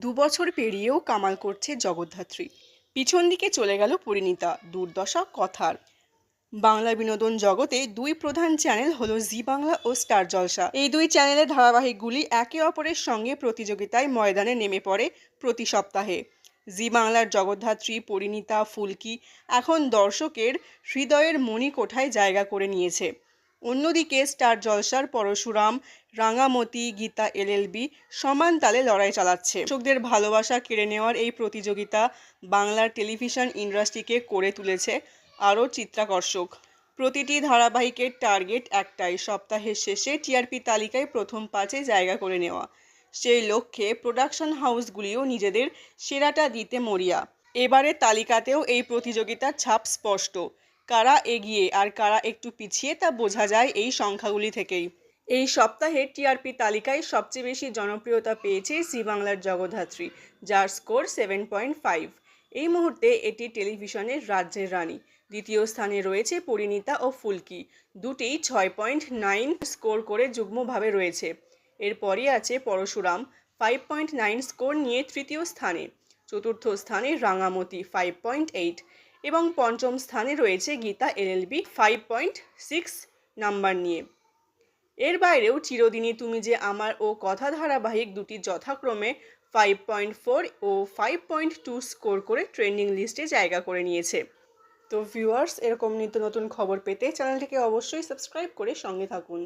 দুবছর পেরিয়েও কামাল করছে জগদ্ধাত্রী। পিছন দিকে চলে গেল পরিণীতা, দুর্দশা কথার। বাংলা বিনোদন জগতে দুই প্রধান চ্যানেল হলো জি বাংলা ও স্টার জলসা। এই দুই চ্যানেলের ধারাবাহিকগুলি একে অপরের সঙ্গে প্রতিযোগিতায় ময়দানে নেমে পড়ে প্রতি সপ্তাহে। জি বাংলার জগদ্ধাত্রী, পরিণীতা, ফুলকি এখন দর্শকের হৃদয়ের মণিকোঠায় জায়গা করে নিয়েছে। অন্যদিকে স্টার জলসার পরশুরাম, রাঙামতি, গীতা এলএলবি সমান তালে লড়াই চালাচ্ছে। দর্শকদের ভালোবাসা কেড়ে নেওয়ার এই প্রতিযোগিতা বাংলার টেলিভিশন ইন্ডাস্ট্রিকে করে তুলেছে আরও চিত্তাকর্ষক। প্রতিটি ধারাবাহিকের টার্গেট একটাই, সপ্তাহের শেষে টিআরপি তালিকায় প্রথম 5-এ জায়গা করে নেওয়া। সেই লক্ষ্যে প্রোডাকশন হাউসগুলিও নিজেদের সেরাটা দিতে মরিয়া। এবারে তালিকাতেও এই প্রতিযোগিতার ছাপ স্পষ্ট। কারা এগিয়ে আর কারা একটু পিছিয়ে তা বোঝা যায় এই সংখ্যাগুলি থেকেই। এই সপ্তাহে টিআরপি তালিকায় সবচেয়ে বেশি জনপ্রিয়তা পেয়েছে জি বাংলার জগদ্ধাত্রী, যার স্কোর 7.5। এই মুহূর্তে এটি টেলিভিশনের রাজ্যের রানী। দ্বিতীয় স্থানে রয়েছে পরিণীতা ও ফুলকি, দুটিই 6.9 স্কোর করে যুগ্মভাবে রয়েছে। এরপরই আছে পরশুরাম, 5.9 স্কোর নিয়ে তৃতীয় স্থানে। চতুর্থ স্থানে রাঙামতি, 5.8 এবং পঞ্চম স্থানে রয়েছে গীতা এলএলবি, 5.6 নাম্বার নিয়ে। এর বাইরেও চিরদিনই তুমি যে আমার ও কথা ধারাবাহিক দুটি যথাক্রমে 5.4 ও 5.2 স্কোর করে ট্রেন্ডিং লিস্টে জায়গা করে নিয়েছে। তো ভিউয়ার্স, এরকম নিত্য নতুন খবর পেতে চ্যানেলটিকে অবশ্যই সাবস্ক্রাইব করে সঙ্গে থাকুন।